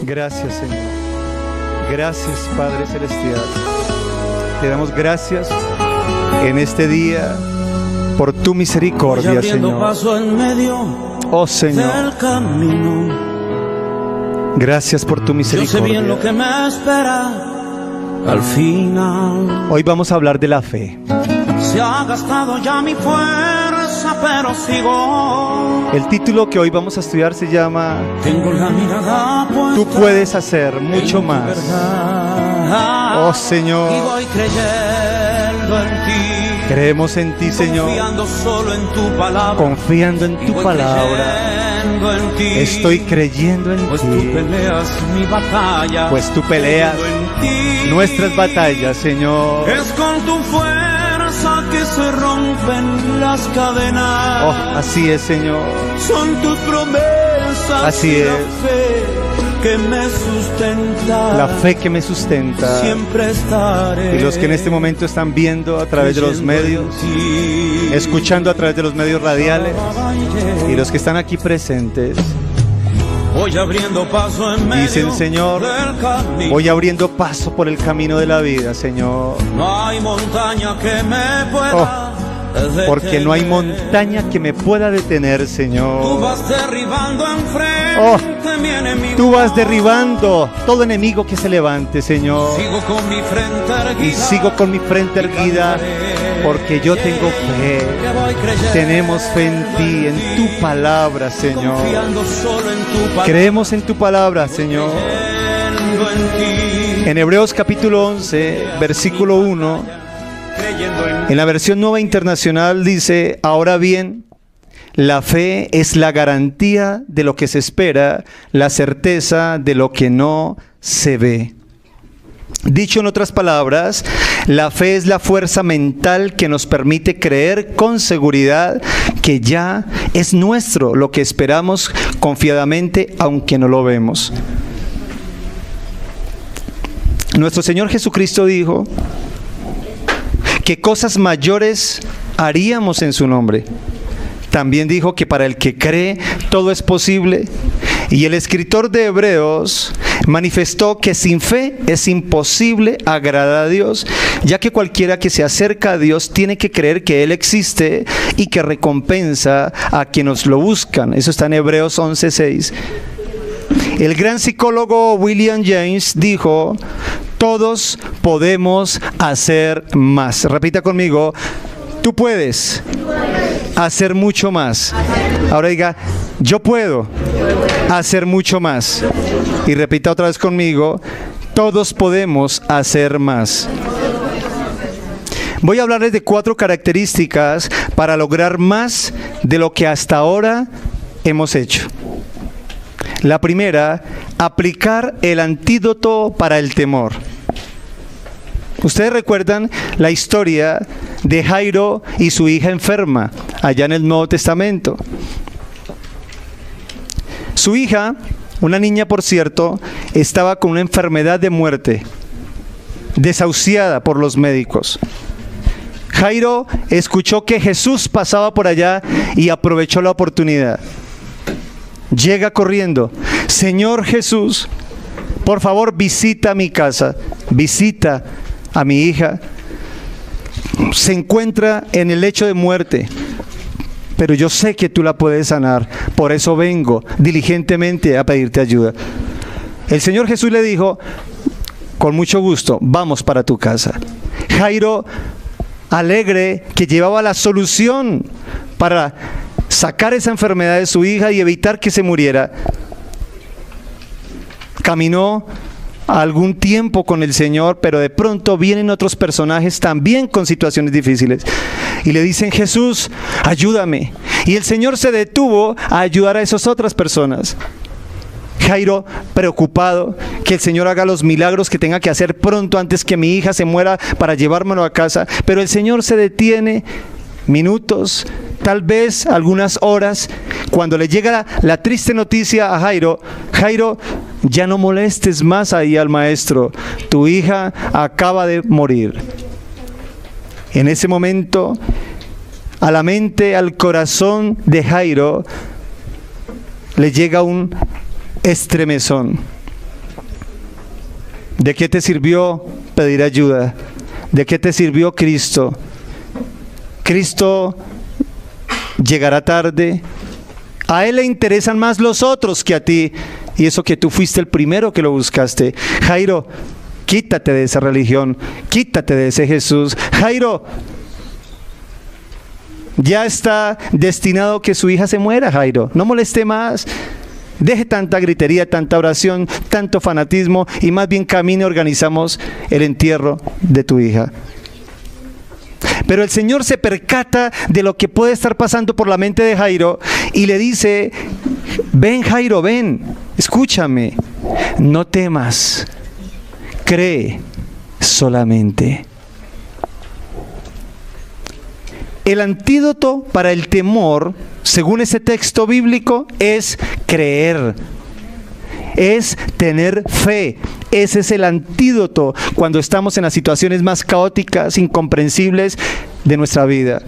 Gracias, Señor. Gracias, Padre Celestial. Te damos gracias en este día por tu misericordia, Señor. Paso en medio oh, Señor. Del camino. Gracias por tu misericordia. Yo sé bien lo que me espera al final. Hoy vamos a hablar de la fe. Se ha gastado ya mi fuerza, pero sigo. El título que hoy vamos a estudiar se llama Tengo la mirada puesta. Tú puedes hacer mucho más. Oh, Señor. Y voy creyendo en ti. Creemos en ti, Señor. Confiando solo en tu palabra. Confiando en tu palabra. En ti. Estoy creyendo en pues ti. Tú peleas mi batalla. Pues tú peleas nuestras batallas, Señor. Es con tu fuerza que se rompen las cadenas. Oh, así es, Señor. Son tus promesas. Así y es. La fe que me sustenta. La fe que me sustenta. Siempre estaré. Y los que en este momento están viendo a través de los medios, escuchando a través de los medios radiales, y los que están aquí presentes, voy abriendo paso en medio dicen, Señor, del camino. voy abriendo paso por el camino de la vida, Señor. No hay montaña que me pueda porque no hay montaña que me pueda detener, Señor. Tú vas derribando enfrente mi enemigo. Tú vas derribando todo enemigo que se levante, Señor. Sigo con mi frente erguida. Y sigo con mi frente erguida, porque yo tengo fe. Tenemos fe en ti, en tu palabra, Señor. Solo en tu palabra. Creemos en tu palabra, Señor. En Hebreos capítulo 11, versículo 1, en la versión Nueva Internacional dice: ahora bien, la fe es la garantía de lo que se espera, la certeza de lo que no se ve. Dicho en otras palabras, la fe es la fuerza mental que nos permite creer con seguridad que ya es nuestro lo que esperamos confiadamente, aunque no lo vemos. Nuestro Señor Jesucristo dijo que cosas mayores haríamos en su nombre. También dijo que para el que cree todo es posible. Y el escritor de Hebreos manifestó que sin fe es imposible agradar a Dios, ya que cualquiera que se acerca a Dios tiene que creer que Él existe y que recompensa a quienes lo buscan. Eso está en Hebreos 11:6. El gran psicólogo William James dijo: todos podemos hacer más. Repita conmigo: tú puedes hacer mucho más. Ahora diga: yo puedo hacer mucho más. Y repita otra vez conmigo: todos podemos hacer más. Voy a hablarles de 4 características para lograr más de lo que hasta ahora hemos hecho. La primera, aplicar el antídoto para el temor. Ustedes recuerdan la historia de Jairo y su hija enferma, allá en el Nuevo Testamento. Su hija, una niña por cierto, estaba con una enfermedad de muerte, desahuciada por los médicos. Jairo escuchó que Jesús pasaba por allá y aprovechó la oportunidad. Llega corriendo: Señor Jesús, por favor visita mi casa, visita a mi hija. Se encuentra en el lecho de muerte, pero yo sé que tú la puedes sanar, por eso vengo diligentemente a pedirte ayuda. El Señor Jesús le dijo: con mucho gusto, vamos para tu casa. Jairo, alegre que llevaba la solución para sacar esa enfermedad de su hija y evitar que se muriera, caminó algún tiempo con el Señor, pero de pronto vienen otros personajes también con situaciones difíciles y le dicen: Jesús, ayúdame. Y el Señor se detuvo a ayudar a esas otras personas. Jairo, preocupado que el Señor haga los milagros que tenga que hacer pronto antes que mi hija se muera para llevármelo a casa, pero el Señor se detiene minutos, tal vez algunas horas. Cuando le llega la triste noticia a Jairo: Jairo, ya no molestes más ahí al maestro, tu hija acaba de morir. En ese momento, a la mente, al corazón de Jairo le llega un estremezón. ¿De qué te sirvió pedir ayuda? ¿De qué te sirvió Cristo? Cristo llegará tarde. A Él le interesan más los otros que a ti. Y eso que tú fuiste el primero que lo buscaste. Jairo, quítate de esa religión. Quítate de ese Jesús. Jairo, ya está destinado que su hija se muera, Jairo. No moleste más. Deje tanta gritería, tanta oración, tanto fanatismo y más bien camine y organizamos el entierro de tu hija. Pero el Señor se percata de lo que puede estar pasando por la mente de Jairo y le dice: ven, Jairo, ven, escúchame, no temas, cree solamente. El antídoto para el temor, según ese texto bíblico, es creer, es tener fe. Ese es el antídoto cuando estamos en las situaciones más caóticas, incomprensibles de nuestra vida.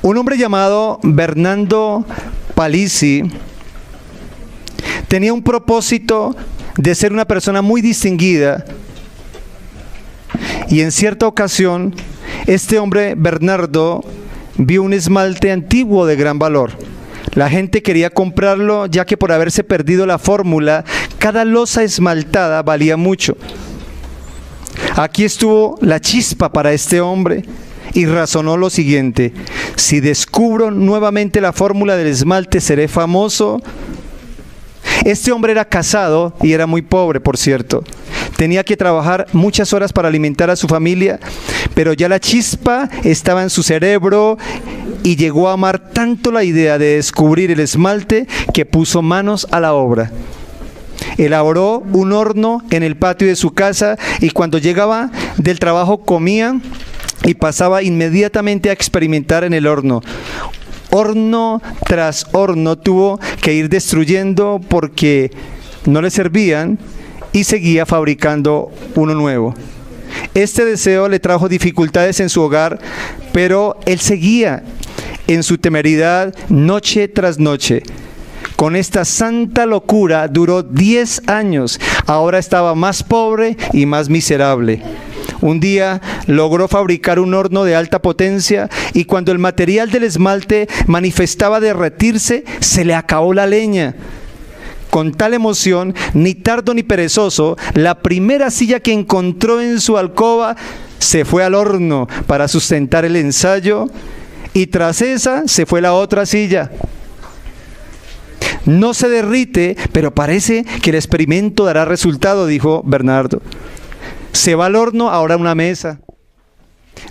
Un hombre llamado Bernardo Palissy tenía un propósito de ser una persona muy distinguida. Y en cierta ocasión, este hombre, Bernardo, vio un esmalte antiguo de gran valor. La gente quería comprarlo, ya que por haberse perdido la fórmula, cada losa esmaltada valía mucho. Aquí estuvo la chispa para este hombre y razonó lo siguiente: si descubro nuevamente la fórmula del esmalte, seré famoso. Este hombre era casado y era muy pobre, por cierto. Tenía que trabajar muchas horas para alimentar a su familia, pero ya la chispa estaba en su cerebro y llegó a amar tanto la idea de descubrir el esmalte que puso manos a la obra. Elaboró un horno en el patio de su casa y cuando llegaba del trabajo comía y pasaba inmediatamente a experimentar en el horno. Horno tras horno tuvo que ir destruyendo porque no le servían y seguía fabricando uno nuevo. Este deseo le trajo dificultades en su hogar, pero él seguía en su temeridad noche tras noche. Con esta santa locura duró 10 años. Ahora estaba más pobre y más miserable. Un día logró fabricar un horno de alta potencia y cuando el material del esmalte manifestaba derretirse, se le acabó la leña. Con tal emoción, ni tardo ni perezoso, la primera silla que encontró en su alcoba se fue al horno para sustentar el ensayo y tras esa se fue la otra silla. No se derrite, pero parece que el experimento dará resultado, dijo Bernardo. Se va al horno, ahora una mesa.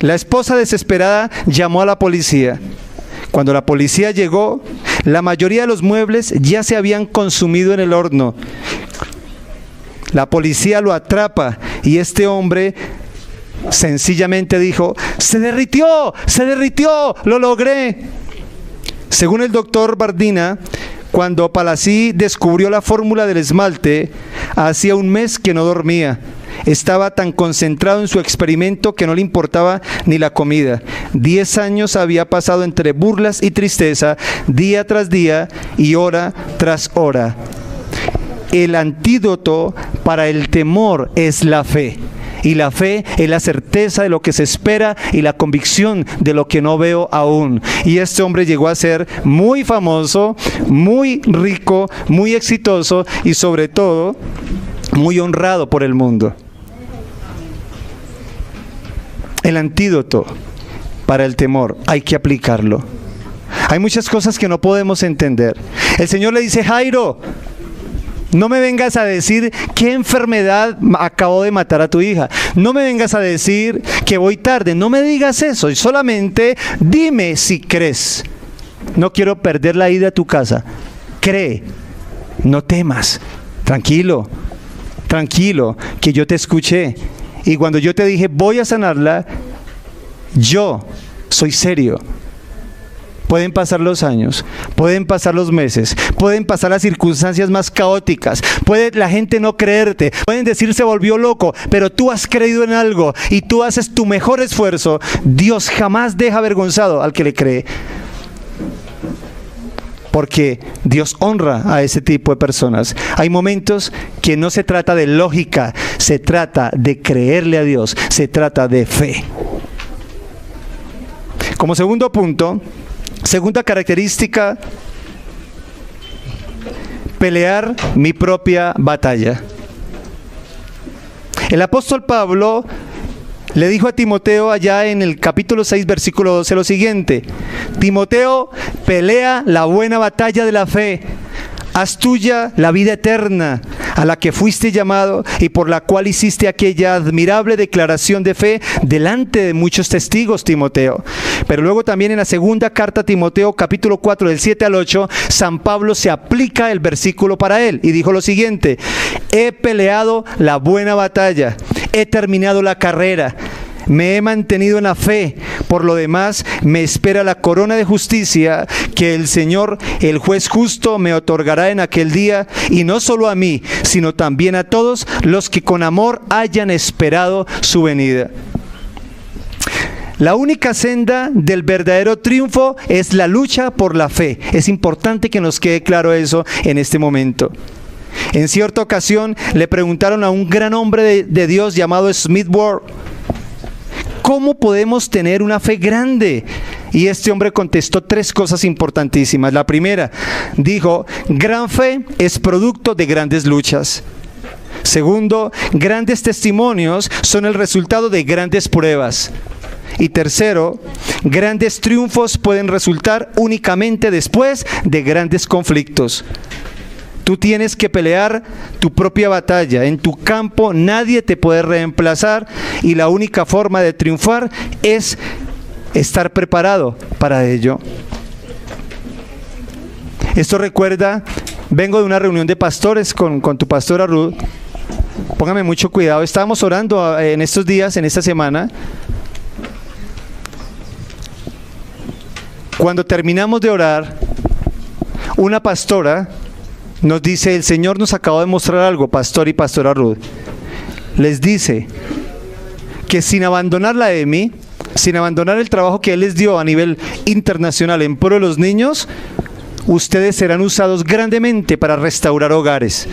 La esposa desesperada llamó a la policía. Cuando la policía llegó, la mayoría de los muebles ya se habían consumido en el horno. La policía lo atrapa y este hombre sencillamente dijo: ¡se derritió! ¡Lo logré! Según el doctor Bardina, cuando Palissy descubrió la fórmula del esmalte, hacía un mes que no dormía. Estaba tan concentrado en su experimento que no le importaba ni la comida. 10 años había pasado entre burlas y tristeza, día tras día y hora tras hora. El antídoto para el temor es la fe. Y la fe es la certeza de lo que se espera y la convicción de lo que no veo aún. Y este hombre llegó a ser muy famoso, muy rico, muy exitoso y sobre todo muy honrado por el mundo. El antídoto para el temor hay que aplicarlo. Hay muchas cosas que no podemos entender. El Señor le dice: Jairo, no me vengas a decir qué enfermedad acabó de matar a tu hija. No me vengas a decir que voy tarde. No me digas eso. Solamente dime si crees. No quiero perder la ida a tu casa. Cree. No temas. Tranquilo. Tranquilo, que yo te escuché. Y cuando yo te dije voy a sanarla, yo soy serio. Pueden pasar los años, pueden pasar los meses, pueden pasar las circunstancias más caóticas, puede la gente no creerte, pueden decir se volvió loco, pero tú has creído en algo y tú haces tu mejor esfuerzo. Dios jamás deja avergonzado al que le cree. porque Dios honra a ese tipo de personas. Hay momentos que no se trata de lógica, se trata de creerle a Dios, se trata de fe. Como segundo punto, segunda característica, pelear mi propia batalla. El apóstol Pablo le dijo a Timoteo allá en el capítulo 6, versículo 12 lo siguiente: Timoteo, pelea la buena batalla de la fe, haz tuya la vida eterna, a la que fuiste llamado y por la cual hiciste aquella admirable declaración de fe delante de muchos testigos, Timoteo. Pero luego también en la segunda carta a Timoteo, capítulo 4, del 7 al 8, San Pablo se aplica el versículo para él y dijo lo siguiente: he peleado la buena batalla, he terminado la carrera, me he mantenido en la fe. Por lo demás, me espera la corona de justicia que el Señor, el juez justo, me otorgará en aquel día, y no solo a mí, sino también a todos los que con amor hayan esperado su venida. La única senda del verdadero triunfo es la lucha por la fe. Es importante que nos quede claro eso en este momento. En cierta ocasión le preguntaron a un gran hombre de Dios llamado Smith Ward: ¿cómo podemos tener una fe grande? Y este hombre contestó tres cosas importantísimas. La primera, dijo: gran fe es producto de grandes luchas. Segundo, grandes testimonios son el resultado de grandes pruebas. Y tercero, grandes triunfos pueden resultar únicamente después de grandes conflictos. Tú tienes que pelear tu propia batalla. En tu campo nadie te puede reemplazar y la única forma de triunfar es estar preparado para ello. Esto recuerda, vengo de una reunión de pastores con tu pastora Ruth. Póngame mucho cuidado. Estábamos orando en estos días, en esta semana. Cuando terminamos de orar, una pastora nos dice: el Señor nos acabó de mostrar algo, pastor y pastora Ruth. Les dice que sin abandonar la EMI, sin abandonar el trabajo que Él les dio a nivel internacional en pro de los niños, ustedes serán usados grandemente para restaurar hogares.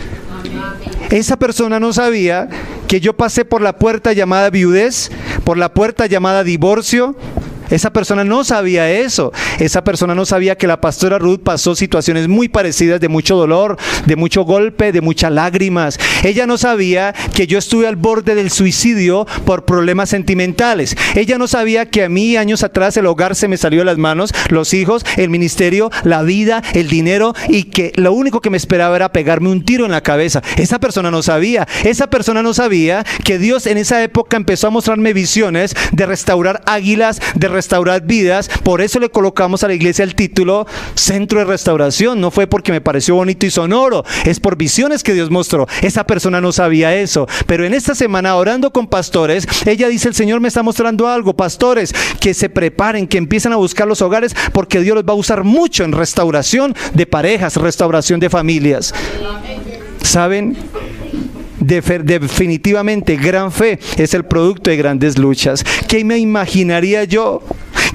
Esa persona no sabía que yo pasé por la puerta llamada viudez, por la puerta llamada divorcio. Esa persona no sabía eso. Esa persona no sabía que la pastora Ruth pasó situaciones muy parecidas, de mucho dolor, de mucho golpe, de muchas lágrimas. Ella no sabía que yo estuve al borde del suicidio por problemas sentimentales. Ella no sabía que a mí años atrás el hogar se me salió de las manos, los hijos, el ministerio, la vida, el dinero, y que lo único que me esperaba era pegarme un tiro en la cabeza. Esa persona no sabía. Esa persona no sabía que Dios en esa época empezó a mostrarme visiones de restaurar águilas, de restaurar vidas. Por eso le colocamos a la iglesia el título Centro de Restauración. No fue porque me pareció bonito y sonoro, es por visiones que Dios mostró. Esa persona no sabía eso, pero en esta semana orando con pastores, ella dice: el Señor me está mostrando algo, pastores, que se preparen, que empiecen a buscar los hogares, porque Dios los va a usar mucho en restauración de parejas, restauración de familias. ¿Saben? Definitivamente gran fe es el producto de grandes luchas. ¿Qué me imaginaría yo?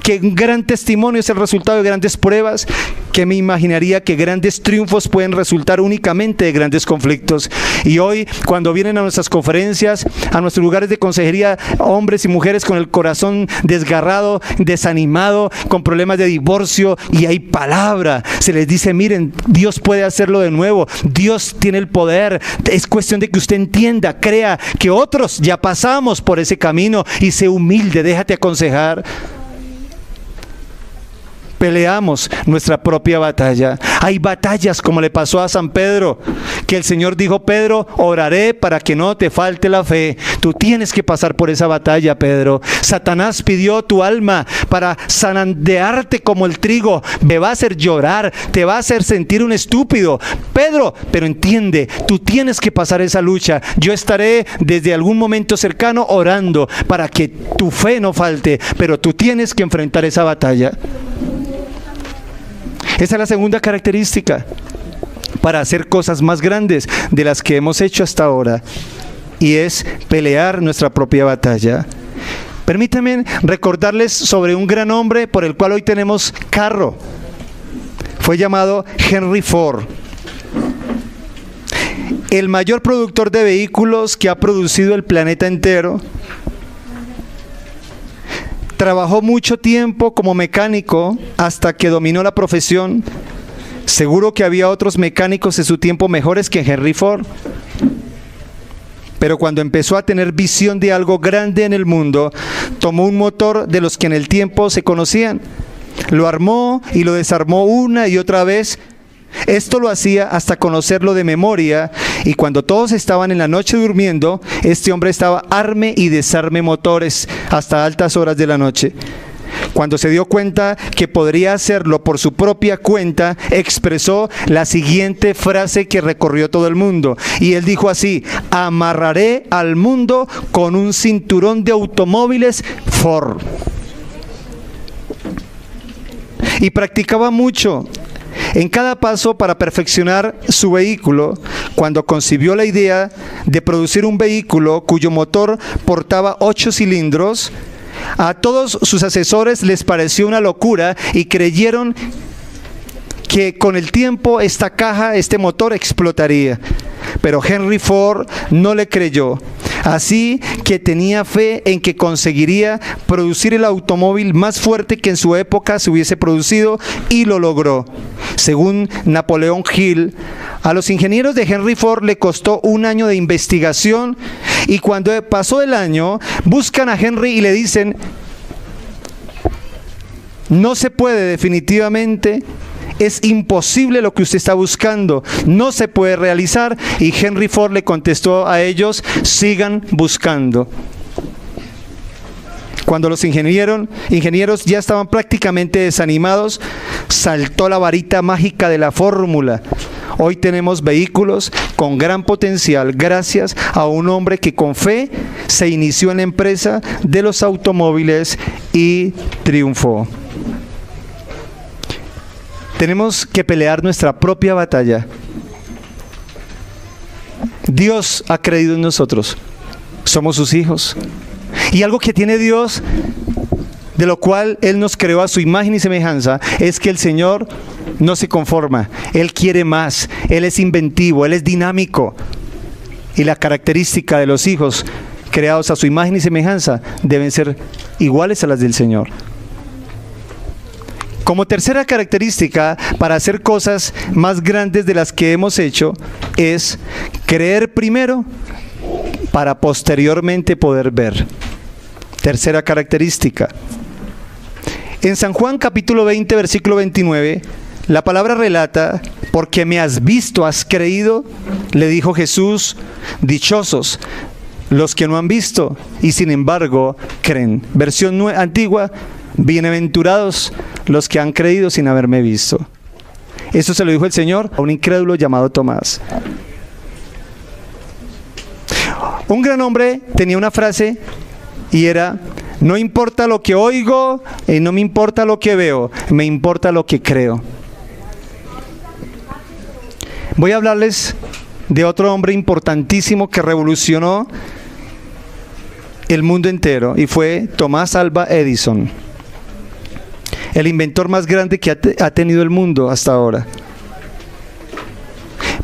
Que un gran testimonio es el resultado de grandes pruebas. ¿Qué me imaginaría que grandes triunfos pueden resultar únicamente de grandes conflictos? Y hoy, cuando vienen a nuestras conferencias, a nuestros lugares de consejería, hombres y mujeres con el corazón desgarrado, desanimado, con problemas de divorcio, y hay palabra, se les dice: miren, Dios puede hacerlo de nuevo, Dios tiene el poder. Es cuestión de que usted entienda, crea que otros ya pasamos por ese camino, y sé humilde, déjate aconsejar. Peleamos nuestra propia batalla. Hay batallas, como le pasó a San Pedro, que el Señor dijo: Pedro, oraré para que no te falte la fe. Tú tienes que pasar por esa batalla, Pedro. Satanás pidió tu alma para zarandearte como el trigo. Me va a hacer llorar, te va a hacer sentir un estúpido, Pedro, pero entiende, tú tienes que pasar esa lucha. Yo estaré desde algún momento cercano orando para que tu fe no falte, pero tú tienes que enfrentar esa batalla. Esa es la segunda característica para hacer cosas más grandes de las que hemos hecho hasta ahora, y es pelear nuestra propia batalla. Permítanme recordarles sobre un gran hombre por el cual hoy tenemos carro. fue llamado Henry Ford, el mayor productor de vehículos que ha producido el planeta entero. Trabajó mucho tiempo como mecánico hasta que dominó la profesión. Seguro que había otros mecánicos en su tiempo mejores que Henry Ford. Pero cuando empezó a tener visión de algo grande en el mundo, tomó un motor de los que en el tiempo se conocían, lo armó y lo desarmó una y otra vez. Esto lo hacía hasta conocerlo de memoria, y cuando todos estaban en la noche durmiendo, este hombre estaba arme y desarme motores hasta altas horas de la noche. Cuando se dio cuenta que podría hacerlo por su propia cuenta, expresó la siguiente frase que recorrió todo el mundo. Y él dijo así: amarraré al mundo con un cinturón de automóviles Ford. Y practicaba mucho en cada paso para perfeccionar su vehículo. Cuando concibió la idea de producir un vehículo cuyo motor portaba 8 cilindros, a todos sus asesores les pareció una locura y creyeron que con el tiempo este motor explotaría. Pero Henry Ford no le creyó, así que tenía fe en que conseguiría producir el automóvil más fuerte que en su época se hubiese producido, y lo logró. Según Napoleon Hill, a los ingenieros de Henry Ford le costó 1 año de investigación, y cuando pasó el año, buscan a Henry y le dicen: no se puede, definitivamente, es imposible lo que usted está buscando, no se puede realizar. Y Henry Ford le contestó a ellos: sigan buscando. Cuando los ingenieros ya estaban prácticamente desanimados, saltó la varita mágica de la fórmula. Hoy tenemos vehículos con gran potencial gracias a un hombre que con fe se inició en la empresa de los automóviles y triunfó. Tenemos que pelear nuestra propia batalla. Dios ha creído en nosotros. Somos sus hijos. Y algo que tiene Dios, de lo cual Él nos creó a su imagen y semejanza, es que el Señor no se conforma. Él quiere más. Él es inventivo, Él es dinámico. Y la característica de los hijos creados a su imagen y semejanza deben ser iguales a las del Señor. Como tercera característica para hacer cosas más grandes de las que hemos hecho es creer primero para posteriormente poder ver. Tercera característica. En San Juan capítulo 20, versículo 29, la palabra relata: porque me has visto, has creído, le dijo Jesús, dichosos los que no han visto y sin embargo creen. Versión antigua: bienaventurados los que han creído sin haberme visto. Eso se lo dijo el Señor a un incrédulo llamado Tomás. Un gran hombre tenía una frase y era: no importa lo que oigo, no me importa lo que veo, me importa lo que creo. Voy a hablarles de otro hombre importantísimo que revolucionó el mundo entero, y fue Thomas Alva Edison, el inventor más grande que ha tenido el mundo hasta ahora.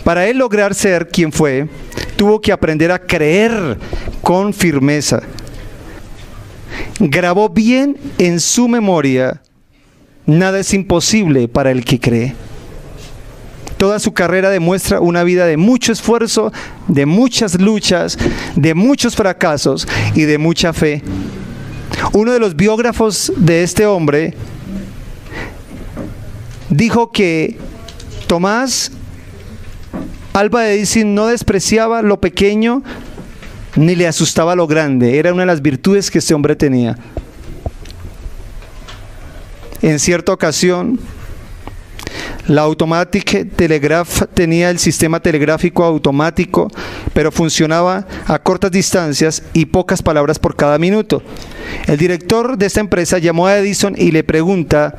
Para él lograr ser quien fue, tuvo que aprender a creer con firmeza. Grabó bien en su memoria: nada es imposible para el que cree. Toda su carrera demuestra una vida de mucho esfuerzo, de muchas luchas, de muchos fracasos y de mucha fe. Uno de los biógrafos de este hombre dijo que Tomás Alva Edison no despreciaba lo pequeño ni le asustaba lo grande. Era una de las virtudes que este hombre tenía. En cierta ocasión, la Automatic Telegraph tenía el sistema telegráfico automático, pero funcionaba a cortas distancias y pocas palabras por cada minuto. El director de esta empresa llamó a Edison y le pregunta: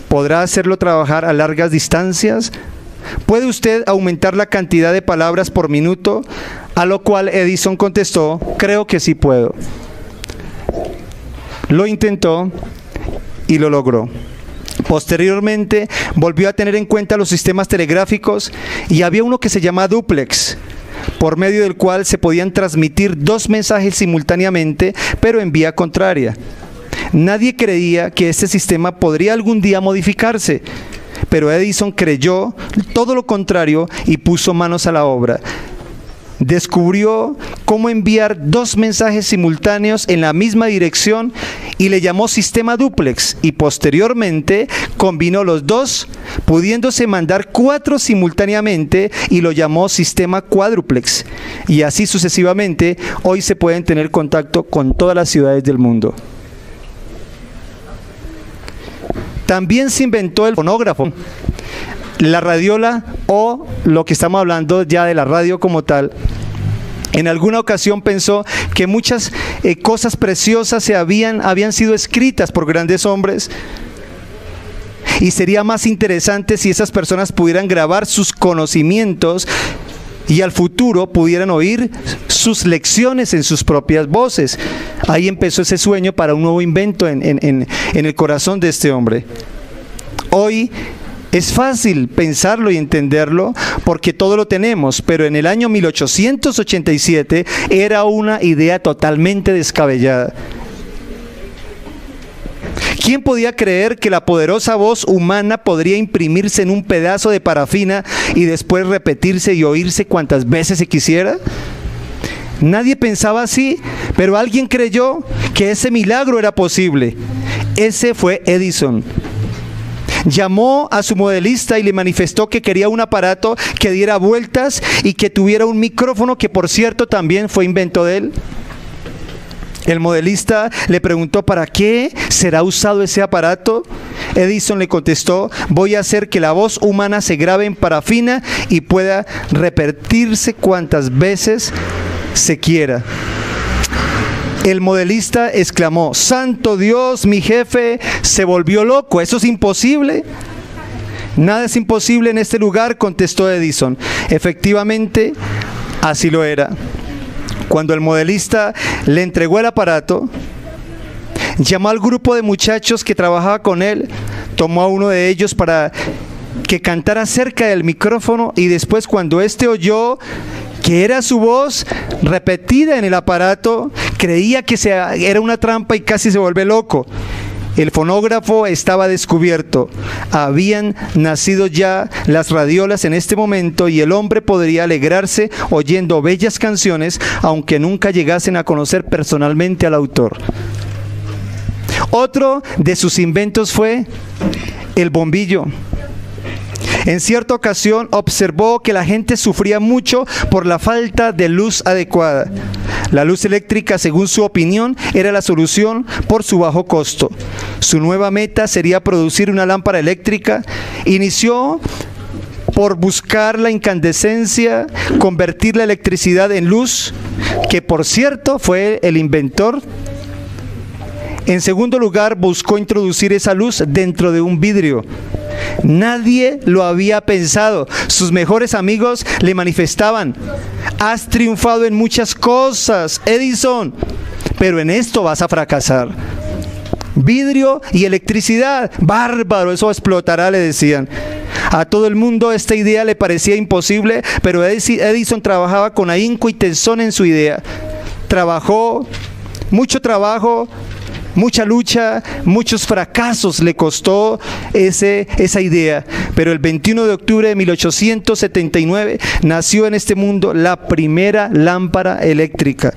¿podrá hacerlo trabajar a largas distancias? ¿Puede usted aumentar la cantidad de palabras por minuto? A lo cual Edison contestó: creo que sí puedo. Lo intentó y lo logró. Posteriormente volvió a tener en cuenta los sistemas telegráficos y había uno que se llama dúplex, por medio del cual se podían transmitir 2 mensajes simultáneamente, pero en vía contraria. Nadie creía que este sistema podría algún día modificarse, pero Edison creyó todo lo contrario y puso manos a la obra. Descubrió cómo enviar 2 mensajes simultáneos en la misma dirección y le llamó sistema dúplex, y posteriormente combinó los 2, pudiéndose mandar 4 simultáneamente, y lo llamó sistema cuádruplex. Y así sucesivamente, hoy se pueden tener contacto con todas las ciudades del mundo. También se inventó el fonógrafo, la radiola, o lo que estamos hablando ya de la radio como tal. En alguna ocasión pensó que muchas cosas preciosas habían sido escritas por grandes hombres, y sería más interesante si esas personas pudieran grabar sus conocimientos y al futuro pudieran oír sus lecciones en sus propias voces. Ahí empezó ese sueño para un nuevo invento en el corazón de este hombre. Hoy es fácil pensarlo y entenderlo porque todo lo tenemos, pero en el año 1887 era una idea totalmente descabellada. ¿Quién podía creer que la poderosa voz humana podría imprimirse en un pedazo de parafina y después repetirse y oírse cuantas veces se quisiera? Nadie pensaba así, pero alguien creyó que ese milagro era posible. Ese fue Edison. Llamó a su modelista y le manifestó que quería un aparato que diera vueltas y que tuviera un micrófono, que por cierto también fue invento de él. El modelista le preguntó: ¿para qué será usado ese aparato? Edison le contestó: voy a hacer que la voz humana se grabe en parafina y pueda repetirse cuantas veces se quiera. El modelista exclamó: ¡santo Dios, mi jefe se volvió loco! ¡Eso es imposible! Nada es imposible en este lugar, contestó Edison. Efectivamente, así lo era. Cuando el modelista le entregó el aparato, llamó al grupo de muchachos que trabajaba con él, tomó a uno de ellos para que cantara cerca del micrófono, y después, cuando éste oyó que era su voz repetida en el aparato, creía que era una trampa y casi se vuelve loco. El fonógrafo estaba descubierto. Habían nacido ya las radiolas en este momento, y el hombre podría alegrarse oyendo bellas canciones, aunque nunca llegasen a conocer personalmente al autor. Otro de sus inventos fue el bombillo. En cierta ocasión observó que la gente sufría mucho por la falta de luz adecuada. La luz eléctrica, según su opinión, era la solución por su bajo costo. Su nueva meta sería producir una lámpara eléctrica. Inició por buscar la incandescencia, convertir la electricidad en luz, que por cierto fue el inventor. En segundo lugar, buscó introducir esa luz dentro de un vidrio. Nadie lo había pensado. Sus mejores amigos le manifestaban: has triunfado en muchas cosas, Edison, pero en esto vas a fracasar. Vidrio y electricidad, bárbaro, eso explotará, le decían. A todo el mundo esta idea le parecía imposible, pero Edison trabajaba con ahínco y tesón en su idea. Trabajó, mucho trabajo, mucha lucha, muchos fracasos le costó esa idea, pero el 21 de octubre de 1879 nació en este mundo la primera lámpara eléctrica.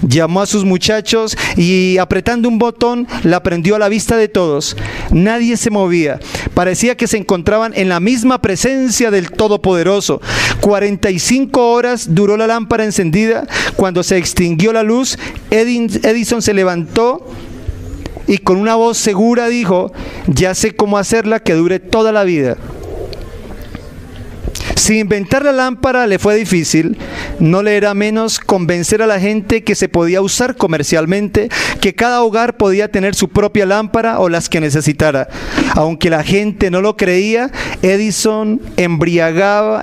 Llamó a sus muchachos y, apretando un botón, la prendió a la vista de todos. Nadie se movía. Parecía que se encontraban en la misma presencia del Todopoderoso. 45 horas duró la lámpara encendida. Cuando se extinguió la luz, Edison se levantó y con una voz segura dijo: ya sé cómo hacerla que dure toda la vida. Si inventar la lámpara le fue difícil, no le era menos convencer a la gente que se podía usar comercialmente, que cada hogar podía tener su propia lámpara o las que necesitara. Aunque la gente no lo creía, Edison, embriagado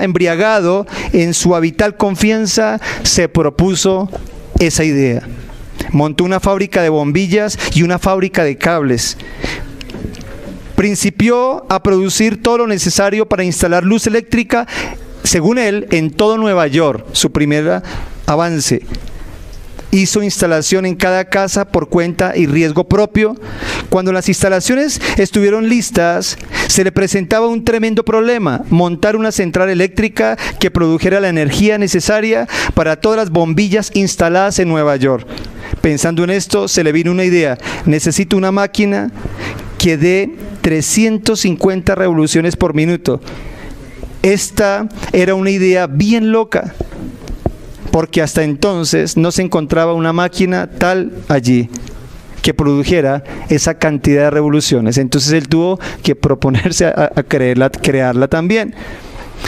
en su habitual confianza, se propuso esa idea. Montó una fábrica de bombillas y una fábrica de cables. principió a producir todo lo necesario para instalar luz eléctrica, según él, en todo Nueva York, su primer avance. Hizo instalación en cada casa por cuenta y riesgo propio. Cuando las instalaciones estuvieron listas, se le presentaba un tremendo problema: montar una central eléctrica que produjera la energía necesaria para todas las bombillas instaladas en Nueva York. Pensando en esto, se le vino una idea: necesito una máquina que dé 350 revoluciones por minuto. Esta era una idea bien loca, porque hasta entonces no se encontraba una máquina tal allí que produjera esa cantidad de revoluciones. Entonces él tuvo que proponerse a crearla también.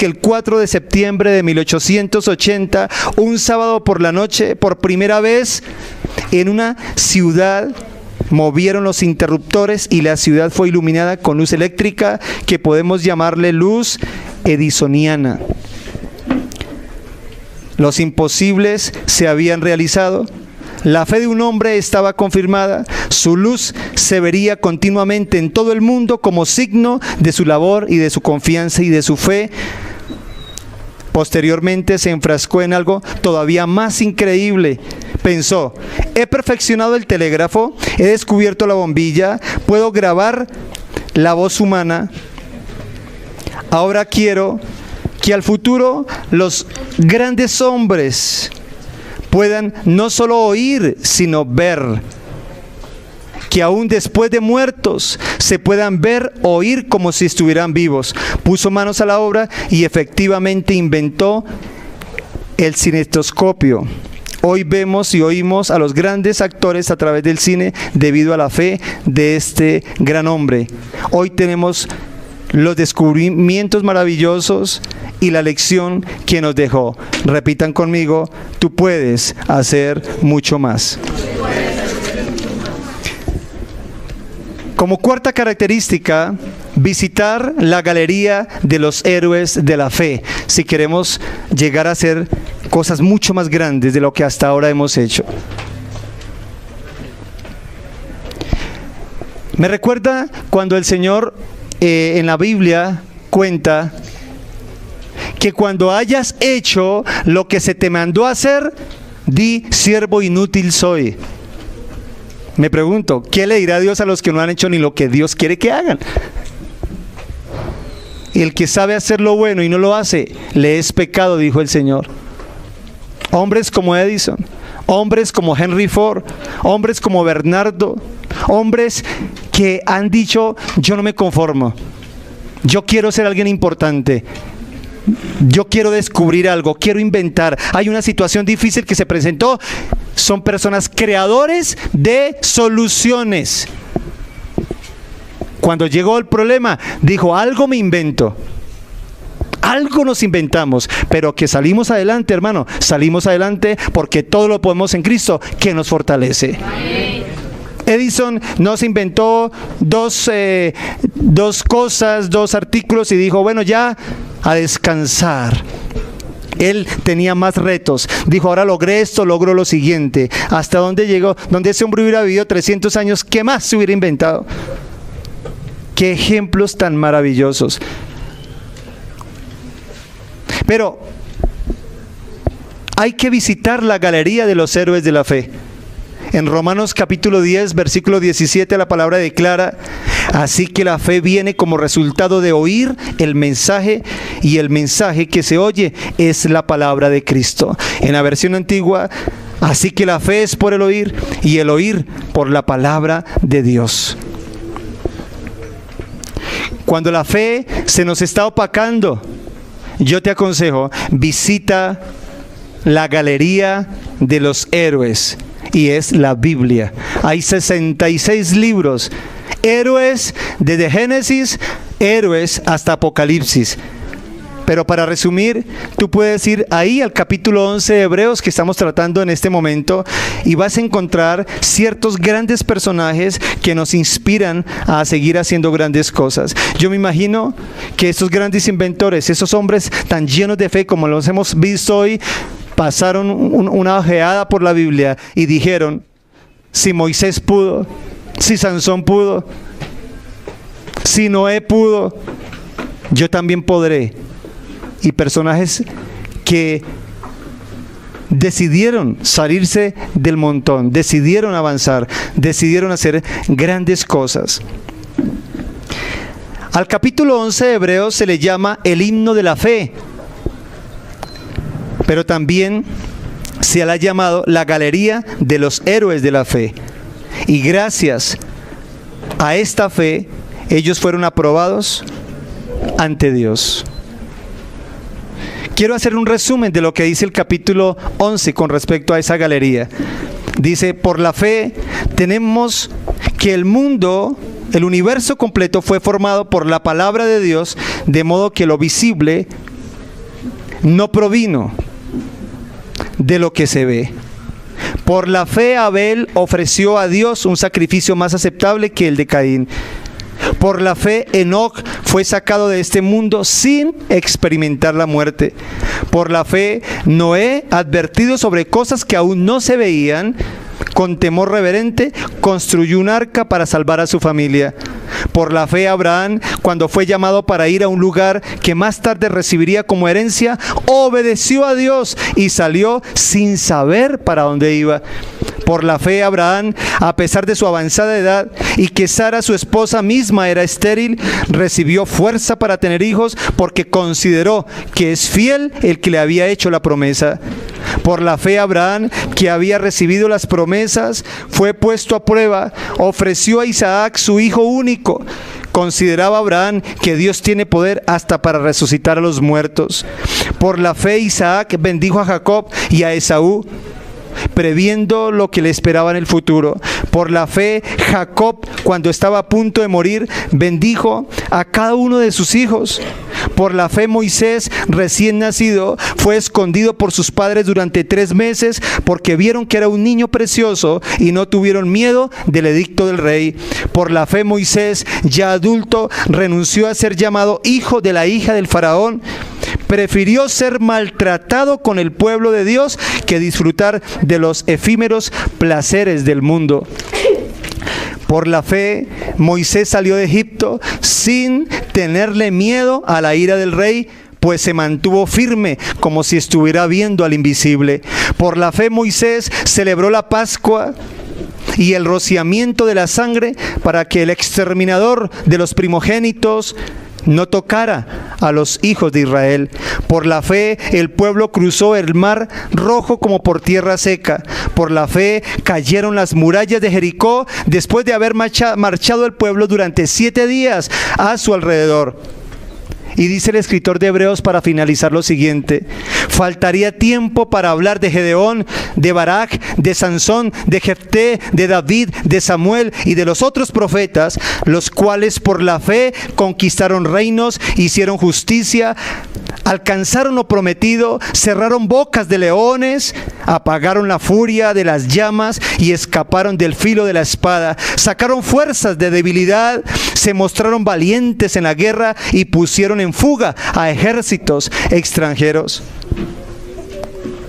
El 4 de septiembre de 1880, un sábado por la noche, por primera vez en una ciudad, movieron los interruptores y la ciudad fue iluminada con luz eléctrica, que podemos llamarle luz edisoniana. Los imposibles se habían realizado. La fe de un hombre estaba confirmada. Su luz se vería continuamente en todo el mundo como signo de su labor y de su confianza y de su fe. Posteriormente se enfrascó en algo todavía más increíble. Pensó: he perfeccionado el telégrafo, he descubierto la bombilla, puedo grabar la voz humana. Ahora quiero que al futuro los grandes hombres puedan no solo oír, sino ver. Que aún después de muertos se puedan ver, oír como si estuvieran vivos. Puso manos a la obra y efectivamente inventó el cinetoscopio. Hoy vemos y oímos a los grandes actores a través del cine debido a la fe de este gran hombre. Hoy tenemos los descubrimientos maravillosos y la lección que nos dejó. Repitan conmigo: tú puedes hacer mucho más. Como cuarta característica, visitar la galería de los héroes de la fe, si queremos llegar a hacer cosas mucho más grandes de lo que hasta ahora hemos hecho. Me recuerda cuando el Señor en la Biblia cuenta que cuando hayas hecho lo que se te mandó a hacer, di: siervo inútil soy. Me pregunto, ¿qué le dirá Dios a los que no han hecho ni lo que Dios quiere que hagan? El que sabe hacer lo bueno y no lo hace, le es pecado, dijo el Señor. Hombres como Edison, hombres como Henry Ford, hombres como Bernardo, hombres que han dicho: yo no me conformo, yo quiero ser alguien importante, yo quiero descubrir algo, quiero inventar. Hay una situación difícil que se presentó. Son personas creadores de soluciones. Cuando llegó el problema, dijo: algo me invento. Algo nos inventamos, pero que salimos adelante, hermano. Salimos adelante porque todo lo podemos en Cristo, que nos fortalece. Edison no se inventó dos artículos y dijo: bueno, ya a descansar. Él tenía más retos. Dijo: ahora logré esto, logro lo siguiente. ¿Hasta dónde llegó? Donde ese hombre hubiera vivido 300 años, ¿qué más se hubiera inventado? ¡Qué ejemplos tan maravillosos! Pero hay que visitar la galería de los héroes de la fe. En Romanos capítulo 10, versículo 17, la palabra declara: así que la fe viene como resultado de oír el mensaje, y el mensaje que se oye es la palabra de Cristo. En la versión antigua: así que la fe es por el oír, y el oír por la palabra de Dios. Cuando la fe se nos está opacando, yo te aconsejo: visita la galería de los héroes. Y es la Biblia. Hay 66 libros. Héroes desde Génesis, héroes hasta Apocalipsis. Pero para resumir, tú puedes ir ahí al capítulo 11 de Hebreos, que estamos tratando en este momento, y vas a encontrar ciertos grandes personajes que nos inspiran a seguir haciendo grandes cosas. Yo me imagino que estos grandes inventores, esos hombres tan llenos de fe como los hemos visto hoy, pasaron una ojeada por la Biblia y dijeron: si Moisés pudo, si Sansón pudo, Si Noé pudo, yo también podré. Y personajes que decidieron salirse del montón, decidieron avanzar, decidieron hacer grandes cosas. Al capítulo 11 de Hebreos se le llama el himno de la fe, pero también se le ha llamado la galería de los héroes de la fe. Y gracias a esta fe, ellos fueron aprobados ante Dios. Quiero hacer un resumen de lo que dice el capítulo 11 con respecto a esa galería. Dice, por la fe tenemos que el mundo, el universo completo fue formado por la palabra de Dios, de modo que lo visible no provino de lo que se ve. Por la fe Abel ofreció a Dios un sacrificio más aceptable que el de Caín. Por la fe Enoc fue sacado de este mundo sin experimentar la muerte. Por la fe Noé, advertido sobre cosas que aún no se veían, con temor reverente, construyó un arca para salvar a su familia. Por la fe Abraham, cuando fue llamado para ir a un lugar que más tarde recibiría como herencia, obedeció a Dios y salió sin saber para dónde iba. Por la fe Abraham, a pesar de su avanzada edad y que Sara, su esposa misma, era estéril, recibió fuerza para tener hijos porque consideró que es fiel el que le había hecho la promesa. Por la fe Abraham, que había recibido las promesas, fue puesto a prueba, ofreció a Isaac su hijo único. Consideraba Abraham que Dios tiene poder hasta para resucitar a los muertos. Por la fe Isaac bendijo a Jacob y a Esaú, previendo lo que le esperaba en el futuro. Por la fe, Jacob, cuando estaba a punto de morir, bendijo a cada uno de sus hijos. Por la fe, Moisés, recién nacido, fue escondido por sus padres durante 3 meses porque vieron que era un niño precioso y no tuvieron miedo del edicto del rey. Por la fe, Moisés, ya adulto, renunció a ser llamado hijo de la hija del faraón. Prefirió ser maltratado con el pueblo de Dios que disfrutar de los efímeros placeres del mundo. Por la fe, Moisés salió de Egipto sin tenerle miedo a la ira del rey, pues se mantuvo firme como si estuviera viendo al invisible. Por la fe, Moisés celebró la Pascua y el rociamiento de la sangre para que el exterminador de los primogénitos no tocara a los hijos de Israel. Por la fe, el pueblo cruzó el mar rojo como por tierra seca. Por la fe, cayeron las murallas de Jericó después de haber marchado el pueblo durante 7 días a su alrededor. Y dice el escritor de Hebreos para finalizar lo siguiente: faltaría tiempo para hablar de Gedeón, de Barak, de Sansón, de Jefté, de David, de Samuel y de los otros profetas, los cuales por la fe conquistaron reinos, hicieron justicia, alcanzaron lo prometido, cerraron bocas de leones, apagaron la furia de las llamas y escaparon del filo de la espada, sacaron fuerzas de debilidad, se mostraron valientes en la guerra y pusieron en fuga a ejércitos extranjeros.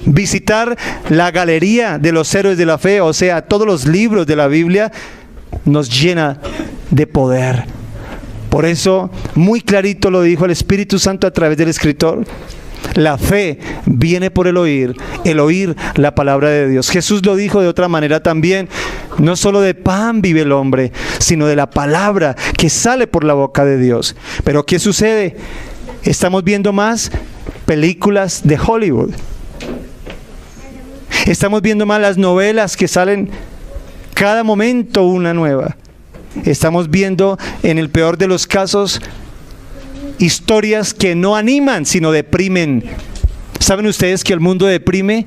Visitar la galería de los héroes de la fe, o sea, todos los libros de la Biblia, nos llena de poder. Por eso, muy clarito lo dijo el Espíritu Santo a través del escritor: la fe viene por el oír la palabra de Dios. Jesús lo dijo de otra manera también: no solo de pan vive el hombre, sino de la palabra que sale por la boca de Dios. Pero ¿qué sucede? Estamos viendo más películas de Hollywood. Estamos viendo más las novelas que salen cada momento una nueva. Estamos viendo, en el peor de los casos, historias que no animan, sino deprimen. ¿Saben ustedes que el mundo deprime?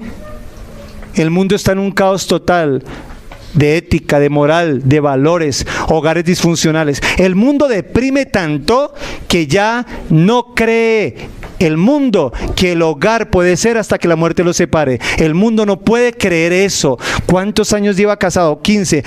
El mundo está en un caos total de ética, de moral, de valores, hogares disfuncionales. El mundo deprime tanto que ya no cree el mundo que el hogar puede ser hasta que la muerte los separe. El mundo no puede creer eso. ¿Cuántos años lleva casado? 15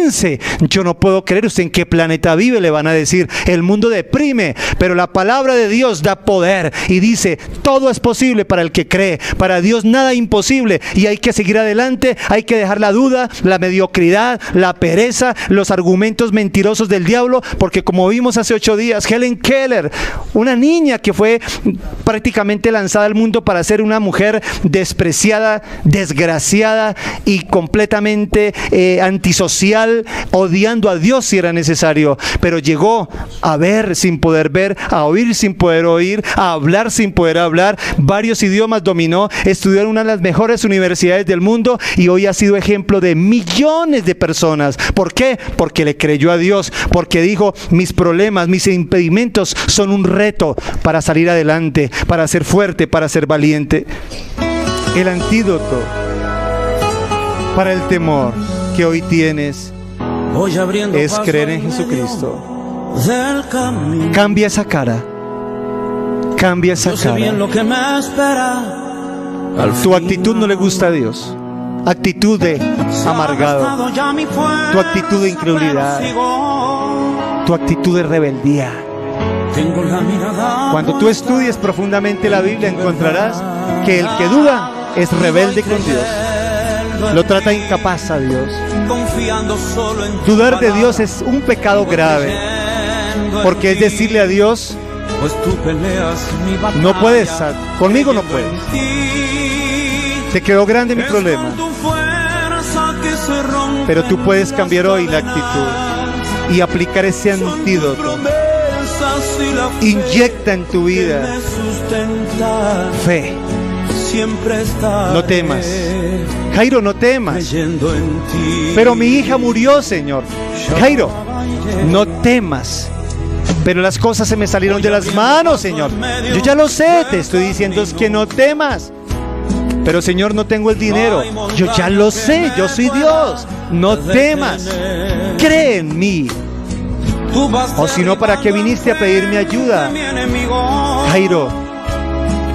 vence. Yo no puedo creer, ¿usted en qué planeta vive? Le van a decir. El mundo deprime, pero la palabra de Dios da poder y dice, todo es posible para el que cree. Para Dios nada es imposible y hay que seguir adelante, hay que dejar la duda, la mediocridad, la pereza, los argumentos mentirosos del diablo, porque como vimos hace 8 días, Helen Keller, una niña que fue prácticamente lanzada al mundo para ser una mujer despreciada, desgraciada y completamente antisocial, odiando a Dios si era necesario, pero llegó a ver sin poder ver, a oír sin poder oír, a hablar sin poder hablar, varios idiomas dominó, estudió en una de las mejores universidades del mundo y hoy ha sido ejemplo de millones de personas. ¿Por qué? Porque le creyó a Dios, porque dijo, mis problemas, mis impedimentos son un reto para salir adelante, para ser fuerte, para ser valiente. El antídoto para el temor que hoy tienes es creer en Jesucristo. Cambia esa cara. Cambia esa cara. Tu actitud no le gusta a Dios. Actitud de amargado. Tu actitud de incredulidad. Tu actitud de rebeldía. Cuando tú estudies profundamente la Biblia encontrarás que el que duda es rebelde con Dios. Lo trata incapaz a Dios. Dudar de Dios es un pecado grave, porque es decirle a Dios, no puedes, conmigo no puedes. Te quedó grande mi problema, pero tú puedes cambiar hoy la actitud y aplicar ese antídoto. Inyecta en tu vida fe. No temas, Jairo, no temas. Pero mi hija murió, Señor. Jairo, no temas. Pero las cosas se me salieron de las manos, Señor. Yo ya lo sé, te estoy diciendo es que no temas. Pero, Señor, no tengo el dinero. Yo ya lo sé, yo soy Dios. No temas. Cree en mí. O si no, ¿para qué viniste a pedirme ayuda? Jairo,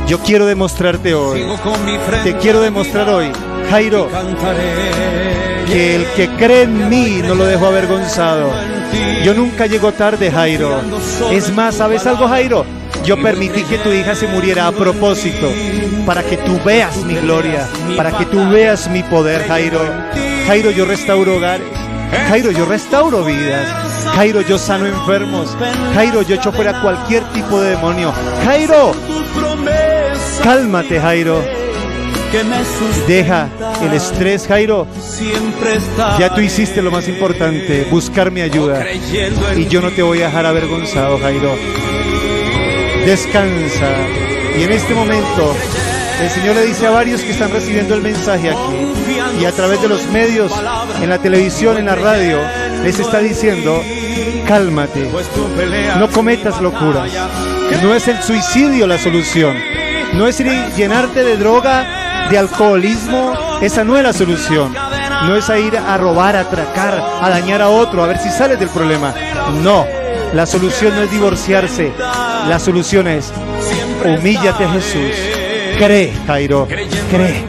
yo quiero demostrarte hoy, te quiero demostrar hoy, Jairo, que el que cree en mí no lo dejo avergonzado. Yo nunca llego tarde, Jairo. Es más, ¿sabes algo, Jairo? Yo permití que tu hija se muriera a propósito, para que tú veas mi gloria, para que tú veas mi poder, Jairo. Jairo, yo restauro hogares. Jairo, yo restauro vidas. Jairo, yo sano enfermos. Jairo, yo echo fuera cualquier tipo de demonio. Jairo, cálmate, Jairo. Deja el estrés, Jairo. Ya tú hiciste lo más importante, buscar mi ayuda. Y yo no te voy a dejar avergonzado, Jairo. Descansa. Y en este momento el Señor le dice a varios que están recibiendo el mensaje aquí y a través de los medios, en la televisión, en la radio, les está diciendo, cálmate, no cometas locuras. No es el suicidio la solución, no es ir y llenarte de droga, de alcoholismo, esa no es la solución. No es a ir a robar, a atracar, a dañar a otro, a ver si sales del problema. No, la solución no es divorciarse, la solución es humíllate a Jesús. Cree, Jairo, cree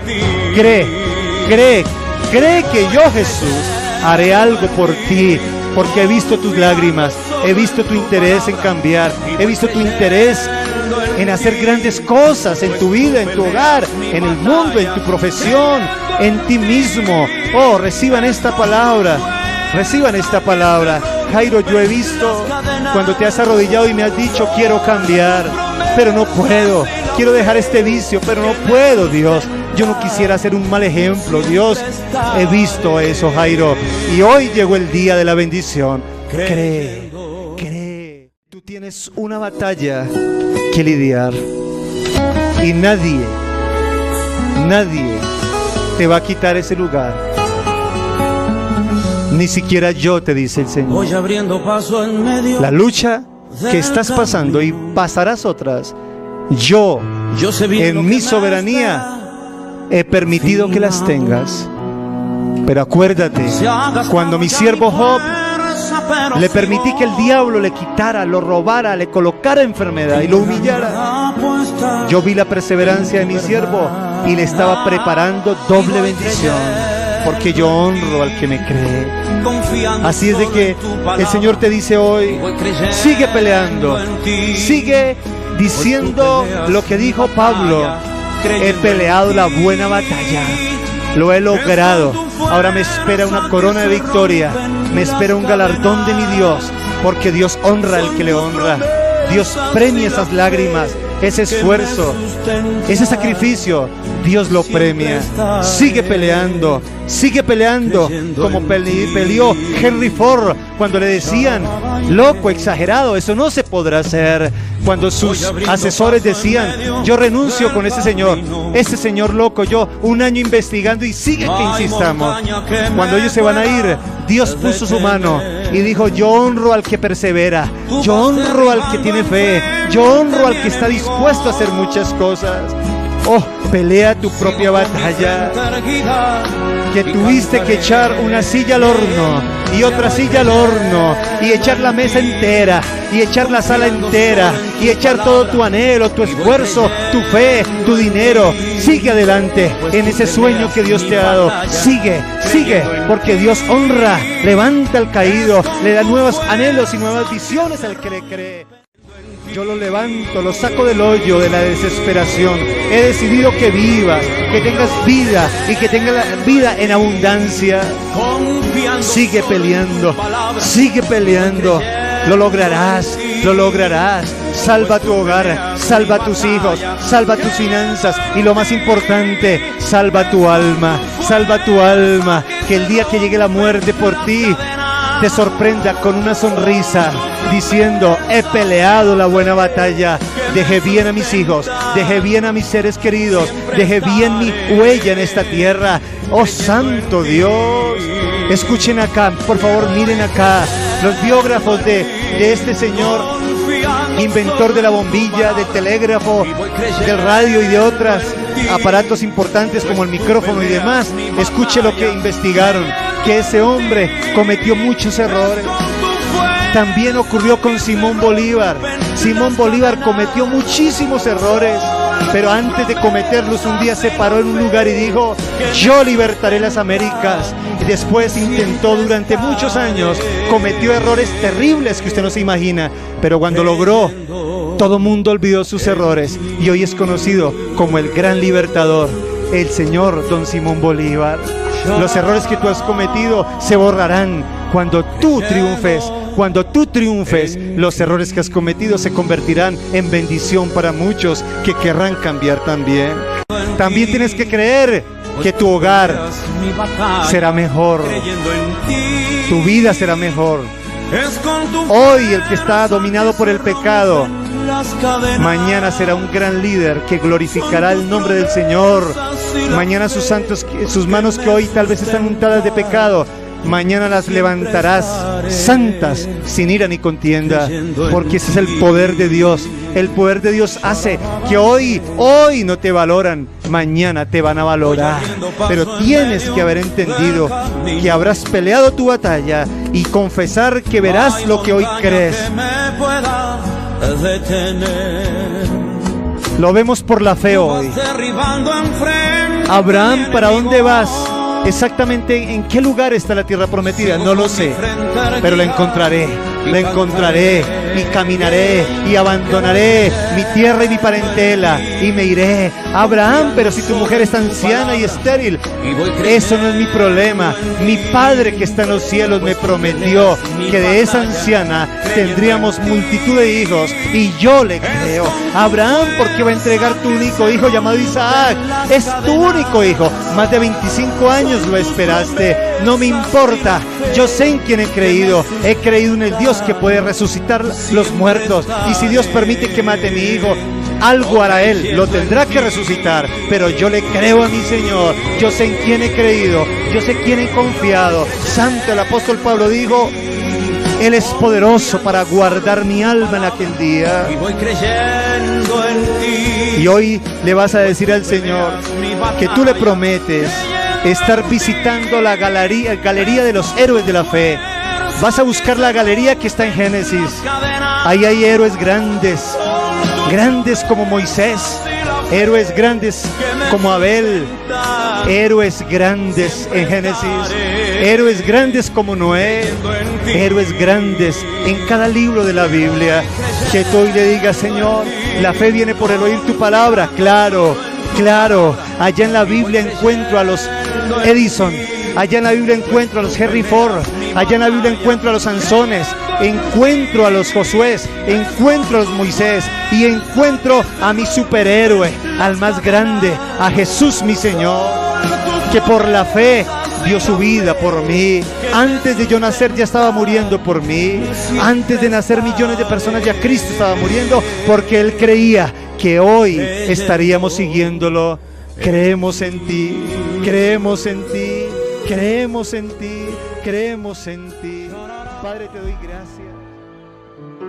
que yo, Jesús, haré algo por ti, porque he visto tus lágrimas, he visto tu interés en cambiar, he visto tu interés en hacer grandes cosas en tu vida, en tu hogar, en el mundo, en tu profesión, en ti mismo. Oh, reciban esta palabra, reciban esta palabra. Jairo, yo he visto cuando te has arrodillado y me has dicho, quiero cambiar, pero no puedo. Quiero dejar este vicio, pero no puedo, Dios. Yo no quisiera ser un mal ejemplo, Dios. He visto eso, Jairo. Y hoy llegó el día de la bendición. Cree. Tú tienes una batalla que lidiar. Y nadie te va a quitar ese lugar. Ni siquiera yo, te dice el Señor. Voy abriendo paso en medio. La lucha que estás pasando y pasarás otras, yo en mi soberanía he permitido que las tengas. Pero acuérdate, cuando mi siervo Job le permití que el diablo le quitara, lo robara, le colocara enfermedad y lo humillara, yo vi la perseverancia de mi siervo y le estaba preparando doble bendición. porque yo honro al que me cree. Así es de que el Señor te dice hoy, sigue peleando, sigue diciendo lo que dijo Pablo: he peleado la buena batalla, lo he logrado, ahora me espera una corona de victoria, me espera un galardón de mi Dios, porque Dios honra al que le honra. Dios premia esas lágrimas, ese esfuerzo, ese sacrificio, Dios lo premia. Sigue peleando como peleó Henry Ford cuando le decían: loco, exagerado, eso no se podrá hacer. Cuando sus asesores decían: yo renuncio con ese señor loco, yo un año investigando y sigue que insistamos. Cuando ellos se van a ir, Dios puso su mano y dijo: yo honro al que persevera, yo honro al que tiene fe, yo honro al que está dispuesto a hacer muchas cosas. Oh, pelea tu propia batalla. Que tuviste que echar una silla al horno y otra silla al horno y echar la mesa entera y echar la sala entera y echar todo tu anhelo, tu esfuerzo, tu fe, tu dinero. Sigue adelante en ese sueño que Dios te ha dado. Sigue, porque Dios honra, levanta al caído, le da nuevos anhelos y nuevas visiones al que le cree. Yo lo levanto, lo saco del hoyo de la desesperación. He decidido que vivas, que tengas vida y que tengas la vida en abundancia. Sigue peleando, lo lograrás. Salva tu hogar, salva tus hijos, salva tus finanzas y lo más importante, salva tu alma. Que el día que llegue la muerte por ti, te sorprenda con una sonrisa, diciendo: he peleado la buena batalla, dejé bien a mis hijos, dejé bien a mis seres queridos, dejé bien mi huella en esta tierra. ¡Oh, santo Dios! Escuchen acá, por favor, miren acá, los biógrafos de este señor, inventor de la bombilla, del telégrafo, del radio y de otros aparatos importantes como el micrófono y demás. Escuche lo que investigaron, que ese hombre cometió muchos errores. También ocurrió con Simón Bolívar. Simón Bolívar cometió muchísimos errores, pero antes de cometerlos un día se paró en un lugar y dijo: yo libertaré las Américas. Y después intentó durante muchos años, cometió errores terribles que usted no se imagina, pero cuando logró, todo mundo olvidó sus errores y hoy es conocido como el gran libertador, el señor Don Simón Bolívar. Los errores que tú has cometido se borrarán cuando tú triunfes. Cuando tú triunfes, los errores que has cometido se convertirán en bendición para muchos que querrán cambiar también. También tienes que creer que tu hogar será mejor, tu vida será mejor. Hoy el que está dominado por el pecado, mañana será un gran líder que glorificará el nombre del Señor. Mañana sus manos que hoy tal vez están untadas de pecado, mañana las levantarás santas, sin ira ni contienda, porque ese es el poder de Dios. El poder de Dios hace que hoy no te valoran, mañana te van a valorar. Pero tienes que haber entendido que habrás peleado tu batalla y confesar que verás lo que hoy crees. Lo vemos por la fe hoy. Abraham, ¿para dónde vas? Exactamente en qué lugar está la tierra prometida, no lo sé, pero la encontraré y caminaré y abandonaré mi tierra y mi parentela y me iré. Abraham, pero si tu mujer está anciana y estéril, eso no es mi problema. Mi Padre que está en los cielos me prometió que de esa anciana tendríamos multitud de hijos y yo le creo. Abraham, ¿por qué va a entregar tu único hijo llamado Isaac? Es tu único hijo, más de 25 años lo esperaste. No me importa, yo sé en quién he creído en el Dios que puede resucitar los muertos, y si Dios permite que mate a mi hijo, algo hará Él, lo tendrá que resucitar, pero yo le creo a mi Señor, yo sé en quién he creído, yo sé quién he confiado. Santo, el apóstol Pablo dijo: Él es poderoso para guardar mi alma en aquel día. Y hoy le vas a decir al Señor que tú le prometes estar visitando la galería de los héroes de la fe. Vas a buscar la galería que está en Génesis. Ahí hay héroes grandes como Moisés, héroes grandes como Abel, héroes grandes en Génesis, héroes grandes como Noé, héroes grandes en cada libro de la Biblia. Que tú hoy le digas: Señor, la fe viene por el oír tu palabra. Claro, allá en la Biblia encuentro a los Edison, allá en la Biblia encuentro a los Henry Ford, allá en la Biblia encuentro a los Sansones, encuentro a los Josué, encuentro a los Moisés y encuentro a mi superhéroe, al más grande, a Jesús mi Señor, que por la fe dio su vida por mí. Antes de yo nacer ya estaba muriendo por mí. Antes de nacer millones de personas ya Cristo estaba muriendo porque Él creía que hoy estaríamos siguiéndolo. Creemos en ti, creemos en ti, creemos en ti, creemos en ti. Padre, te doy gracias.